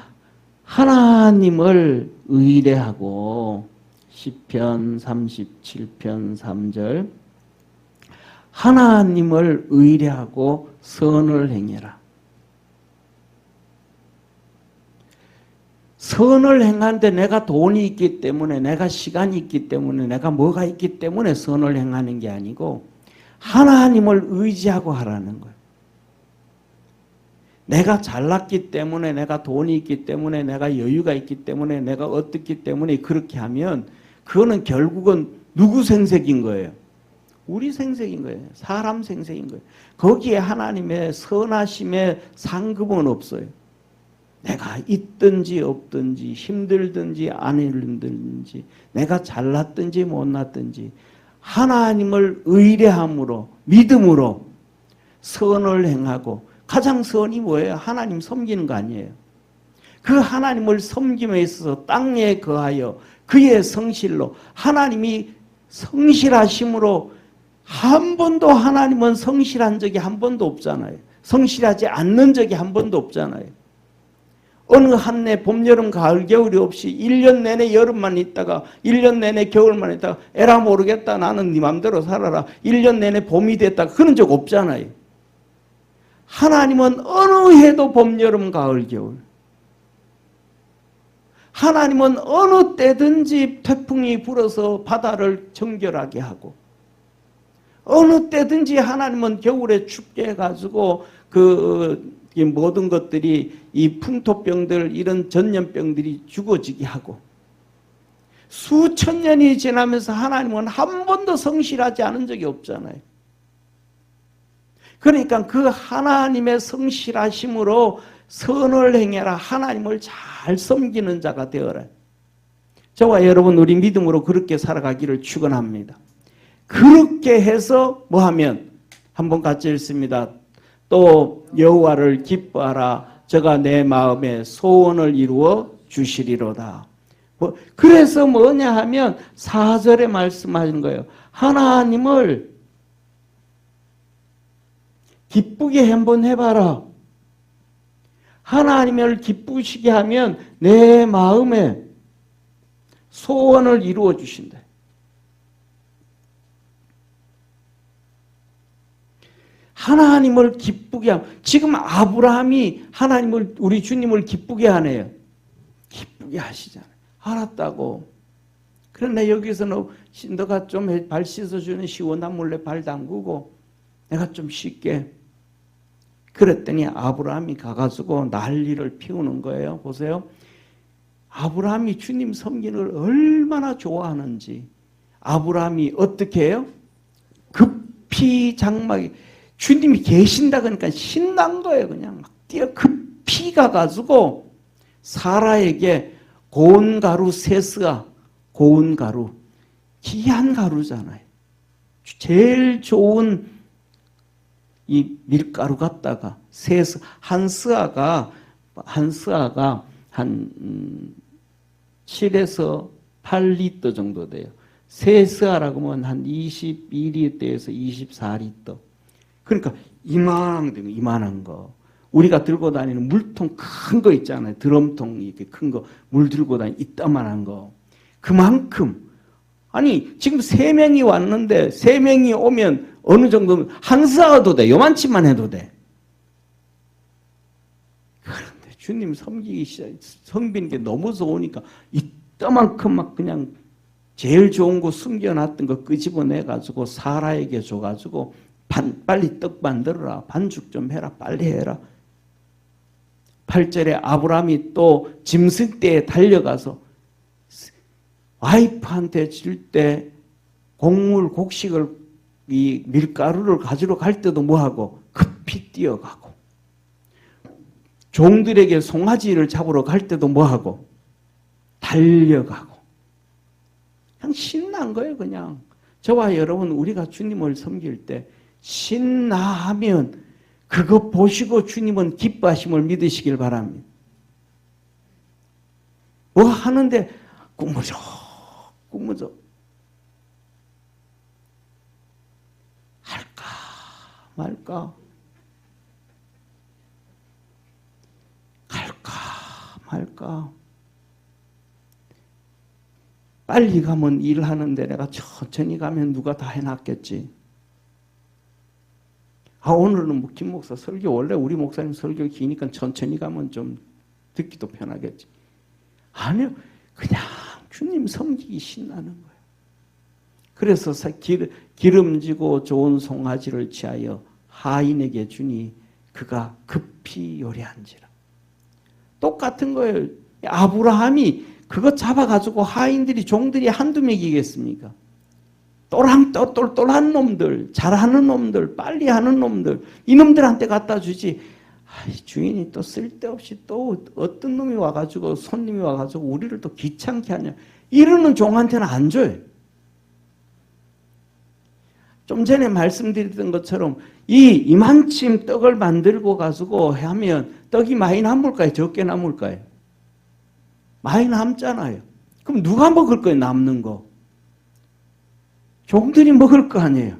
하나님을 의뢰하고 시편 37편 3절 하나님을 의뢰하고 선을 행해라. 선을 행하는데 내가 돈이 있기 때문에 내가 시간이 있기 때문에 내가 뭐가 있기 때문에 선을 행하는 게 아니고 하나님을 의지하고 하라는 거예요. 내가 잘났기 때문에 내가 돈이 있기 때문에 내가 여유가 있기 때문에 내가 어떻기 때문에 그렇게 하면 그거는 결국은 누구 생색인 거예요? 우리 생색인 거예요. 사람 생색인 거예요. 거기에 하나님의 선하심의 상급은 없어요. 내가 있든지 없든지 힘들든지 안 힘들든지 내가 잘났든지 못났든지 하나님을 의뢰함으로 믿음으로 선을 행하고 가장 선이 뭐예요? 하나님 섬기는 거 아니에요. 그 하나님을 섬김에 있어서 땅에 거하여 그의 성실로 하나님이 성실하심으로 한 번도 하나님은 성실한 적이 한 번도 없잖아요. 성실하지 않는 적이 한 번도 없잖아요. 어느 한 해 봄, 여름, 가을, 겨울이 없이 1년 내내 여름만 있다가 1년 내내 겨울만 있다가 에라 모르겠다 나는 네 맘대로 살아라 1년 내내 봄이 됐다 그런 적 없잖아요. 하나님은 어느 해도 봄, 여름, 가을, 겨울 하나님은 어느 때든지 태풍이 불어서 바다를 정결하게 하고 어느 때든지 하나님은 겨울에 춥게 해가지고 이 모든 것들이 이 풍토병들 이런 전염병들이 죽어지게 하고 수천 년이 지나면서 하나님은 한 번도 성실하지 않은 적이 없잖아요. 그러니까 그 하나님의 성실하심으로 선을 행해라. 하나님을 잘 섬기는 자가 되어라. 저와 여러분 우리 믿음으로 그렇게 살아가기를 축원합니다. 그렇게 해서 뭐하면 한번 같이 읽습니다. 또 여호와를 기뻐하라. 저가 내 마음의 소원을 이루어 주시리로다. 그래서 뭐냐 하면 4절에 말씀하신 거예요. 하나님을 기쁘게 한번 해봐라. 하나님을 기쁘시게 하면 내 마음에 소원을 이루어 주신다. 하나님을 기쁘게 하면, 지금 아브라함이 하나님을, 우리 주님을 기쁘게 하네요. 기쁘게 하시잖아요. 알았다고. 그런데 여기서 너가 좀 발 씻어주는 시원한 물에 발 담그고 내가 좀 씻게. 그랬더니 아브라함이 가가지고 난리를 피우는 거예요. 보세요. 아브라함이 주님 섬기는 걸 얼마나 좋아하는지. 아브라함이 어떻게 해요? 급히 장막에 주님이 계신다 그러니까 신난 거예요. 그냥 막 뛰어 급히 가가지고 사라에게 고운 가루 세스아, 고운 가루, 귀한 가루잖아요. 제일 좋은 이 밀가루 갖다가 세스, 한 스아가 한 7에서 8리터 정도 돼요. 세 스아라고 하면 한 22리터에서 24리터. 그러니까 이만한 거. 우리가 들고 다니는 물통 큰 거 있잖아요. 드럼통 이렇게 큰 거, 물 들고 다니는 이따만한 거. 그만큼. 아니 지금 3명이 왔는데 3명이 오면 어느 정도면 한 스아도 돼. 요만치만 해도 돼. 그런데 주님 섬기는 게 너무 좋으니까 이따만큼 막 그냥 제일 좋은 거 숨겨놨던 거 끄집어내가지고 사라에게 줘가지고 빨리 떡 만들어라. 반죽 좀 해라. 빨리 해라. 8절에 아브라함이 또 짐승대에 달려가서 와이프한테 줄 때 곡식을 이 밀가루를 가지러 갈 때도 뭐하고 급히 뛰어가고 종들에게 송아지를 잡으러 갈 때도 뭐하고 달려가고 그냥 신난 거예요. 그냥 저와 여러분 우리가 주님을 섬길 때 신나하면 그거 보시고 주님은 기뻐하심을 믿으시길 바랍니다. 뭐 하는데 꾸무적 할까 말까 갈까 말까. 빨리 가면 일하는데 내가 천천히 가면 누가 다 해놨겠지. 오늘은 뭐 김 목사 설교, 원래 우리 목사님 설교 기니까 천천히 가면 좀 듣기도 편하겠지. 아니요. 그냥 주님 섬기기 신나는 거예요. 그래서 기름지고 좋은 송아지를 취하여 하인에게 주니 그가 급히 요리한지라. 똑같은 거예요. 아브라함이 그거 잡아가지고 하인들이 종들이 한두 명이겠습니까? 똘똘한 놈들, 잘하는 놈들, 빨리 하는 놈들, 이놈들한테 갖다 주지. 주인이 또 쓸데없이 또 어떤 놈이 와가지고 손님이 와가지고 우리를 또 귀찮게 하냐. 이러는 종한테는 안 줘요. 좀 전에 말씀드렸던 것처럼 이만큼 떡을 만들고 가지고 하면 떡이 많이 남을까요? 적게 남을까요? 많이 남잖아요. 그럼 누가 먹을 거예요? 남는 거. 종들이 먹을 거 아니에요.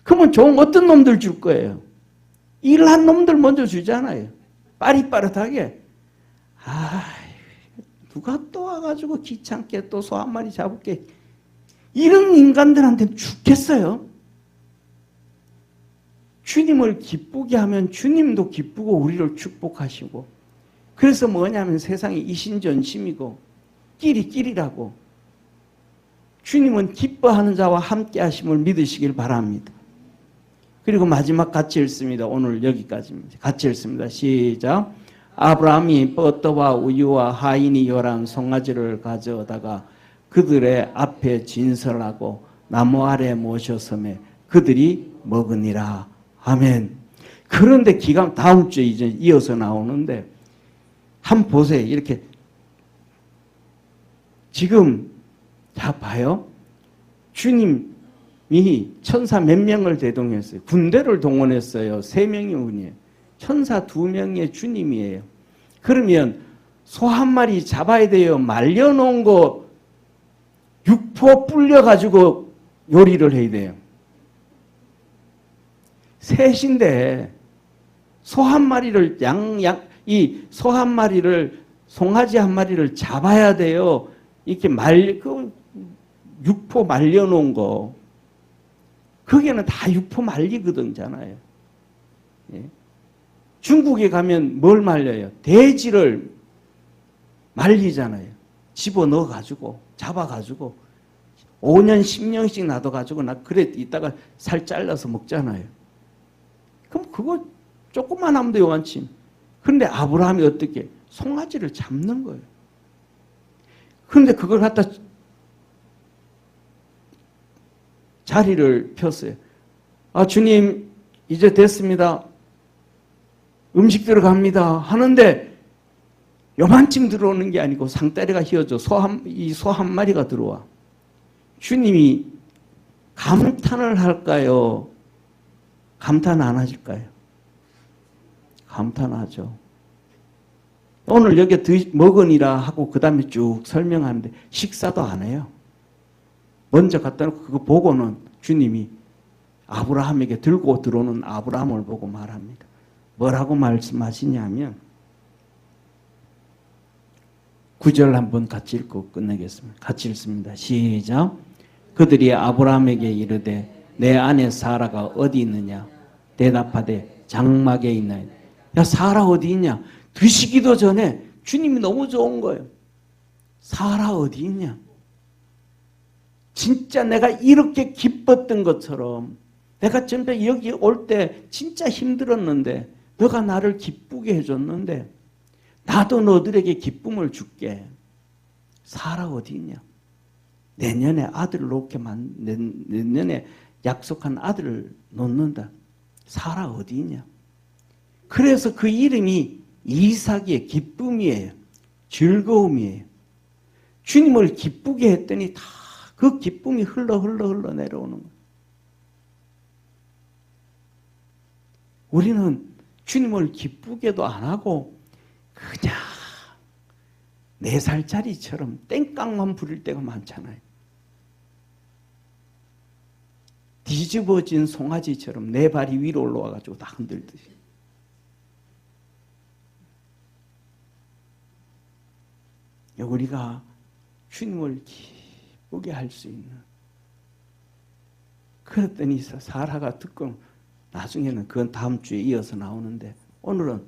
그러면 어떤 놈들 줄 거예요? 일한 놈들 먼저 주잖아요. 빠릿빠릿하게. 누가 또 와가지고 귀찮게 또 소 한 마리 잡을게. 이런 인간들한테 죽겠어요. 주님을 기쁘게 하면 주님도 기쁘고 우리를 축복하시고. 그래서 뭐냐면 세상이 이신전심이고 끼리끼리라고. 주님은 기뻐하는 자와 함께 하심을 믿으시길 바랍니다. 그리고 마지막 같이 읽습니다. 오늘 여기까지입니다. 같이 읽습니다. 시작. 아브라함이 버터와 우유와 하인이 요란 송아지를 가져다가 그들의 앞에 진설하고 나무 아래 모셔서매 그들이 먹으니라. 아멘. 그런데 다음 주에 이제 이어서 나오는데 한번 보세요. 이렇게 지금 자 봐요. 주님이 천사 몇 명을 대동했어요? 군대를 동원했어요. 3명이 운이에요. 천사 2명의 주님이에요. 그러면 소 한 마리 잡아야 돼요. 말려놓은 거 육포 불려가지고 요리를 해야 돼요. 셋인데 소 한 마리를 이 소 한 마리를 송아지 한 마리를 잡아야 돼요. 이렇게 육포 말려놓은 거. 거기는 다 육포 말리거든요. 예. 중국에 가면 뭘 말려요? 돼지를 말리잖아요. 집어넣어가지고 잡아가지고 5년 10년씩 놔둬가지고 나 그래 이따가 살 잘라서 먹잖아요. 그럼 그거 조금만 하면 돼요. 완침. 그런데 아브라함이 어떻게 송아지를 잡는 거예요. 그런데 그걸 갖다 자리를 폈어요. 아, 주님 이제 됐습니다. 음식 들어갑니다. 하는데 요만큼 들어오는 게 아니고 상다리가 휘어져 이 소 한 마리가 들어와. 주님이 감탄을 할까요? 감탄 안 하실까요? 감탄하죠. 오늘 여기 먹으니라 하고 그 다음에 쭉 설명하는데 식사도 안 해요. 먼저 갖다 놓고 그거 보고는 주님이 아브라함에게 들고 들어오는 아브라함을 보고 말합니다. 뭐라고 말씀하시냐면 9절 한번 같이 읽고 끝내겠습니다. 같이 읽습니다. 시작. 그들이 아브라함에게 이르되 내 아내 사라가 어디 있느냐? 대답하되 장막에 있나이다. 야, 사라 어디 있냐? 드시기도 전에 주님이 너무 좋은 거예요. 사라 어디 있냐? 진짜 내가 이렇게 기뻤던 것처럼 내가 전에 여기 올 때 진짜 힘들었는데 너가 나를 기쁘게 해줬는데 나도 너들에게 기쁨을 줄게. 사라 어디 있냐? 내년에 아들을 놓게 내년에 약속한 아들을 놓는다. 사라 어디 있냐? 그래서 그 이름이 이삭의 기쁨이에요. 즐거움이에요. 주님을 기쁘게 했더니 다 그 기쁨이 흘러 내려오는 거예요. 우리는 주님을 기쁘게도 안 하고 그냥 4살짜리처럼 땡깡만 부릴 때가 많잖아요. 뒤집어진 송아지처럼 내 발이 위로 올라와가지고 다 흔들듯이. 우리가 주님을 기쁘게 할 수 있는. 그랬더니 사라가 듣고 나중에는 그건 다음 주에 이어서 나오는데 오늘은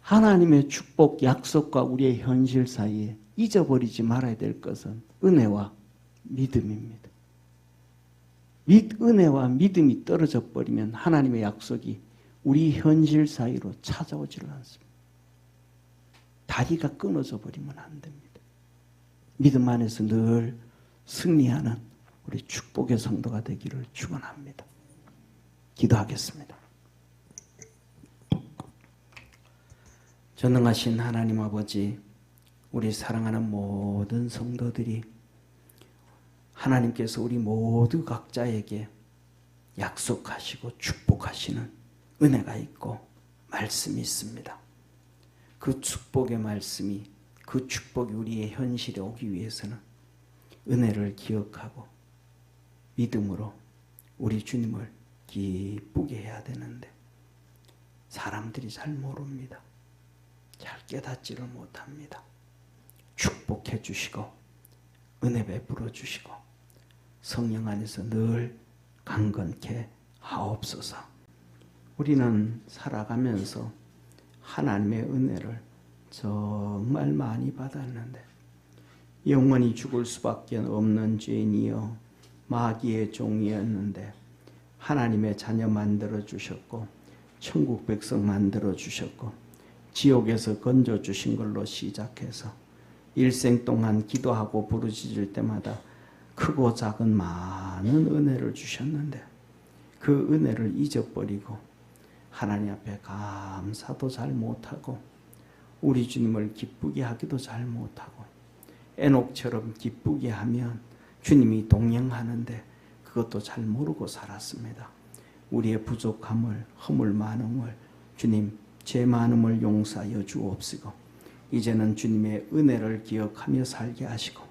하나님의 축복, 약속과 우리의 현실 사이에 잊어버리지 말아야 될 것은 은혜와 믿음입니다. 은혜와 믿음이 떨어져 버리면 하나님의 약속이 우리 현실 사이로 찾아오질 않습니다. 다리가 끊어져 버리면 안 됩니다. 믿음 안에서 늘 승리하는 우리 축복의 성도가 되기를 축원합니다. 기도하겠습니다. 전능하신 하나님 아버지, 우리 사랑하는 모든 성도들이 하나님께서 우리 모두 각자에게 약속하시고 축복하시는 은혜가 있고 말씀이 있습니다. 그 축복의 말씀이, 그 축복이 우리의 현실에 오기 위해서는 은혜를 기억하고 믿음으로 우리 주님을 기쁘게 해야 되는데 사람들이 잘 모릅니다. 잘 깨닫지를 못합니다. 축복해 주시고 은혜 베풀어 주시고 성령 안에서 늘 강건케 하옵소서. 우리는 살아가면서 하나님의 은혜를 정말 많이 받았는데 영원히 죽을 수밖에 없는 죄인이요 마귀의 종이었는데 하나님의 자녀 만들어 주셨고 천국 백성 만들어 주셨고 지옥에서 건져 주신 걸로 시작해서 일생 동안 기도하고 부르짖을 때마다 크고 작은 많은 은혜를 주셨는데 그 은혜를 잊어버리고 하나님 앞에 감사도 잘 못하고 우리 주님을 기쁘게 하기도 잘 못하고 에녹처럼 기쁘게 하면 주님이 동행하는데 그것도 잘 모르고 살았습니다. 우리의 부족함을, 허물 많음을 주님 죄 많음을 용서하여 주옵시고 이제는 주님의 은혜를 기억하며 살게 하시고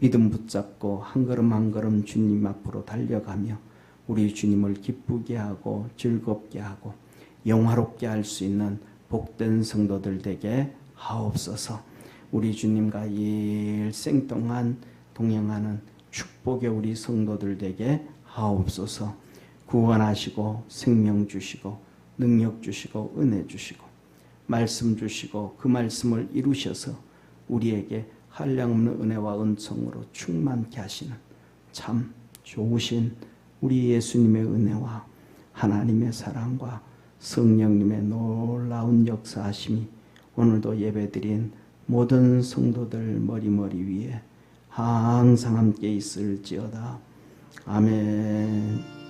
믿음 붙잡고 한 걸음 한 걸음 주님 앞으로 달려가며 우리 주님을 기쁘게 하고 즐겁게 하고 영화롭게 할 수 있는 복된 성도들 되게 하옵소서. 우리 주님과 일생 동안 동행하는 축복의 우리 성도들 되게 하옵소서. 구원하시고 생명 주시고 능력 주시고 은혜 주시고 말씀 주시고 그 말씀을 이루셔서 우리에게 한량없는 은혜와 은총으로 충만케 하시는 참 좋으신 우리 예수님의 은혜와 하나님의 사랑과 성령님의 놀라운 역사하심이 오늘도 예배드린 모든 성도들 머리 위에 항상 함께 있을지어다. 아멘.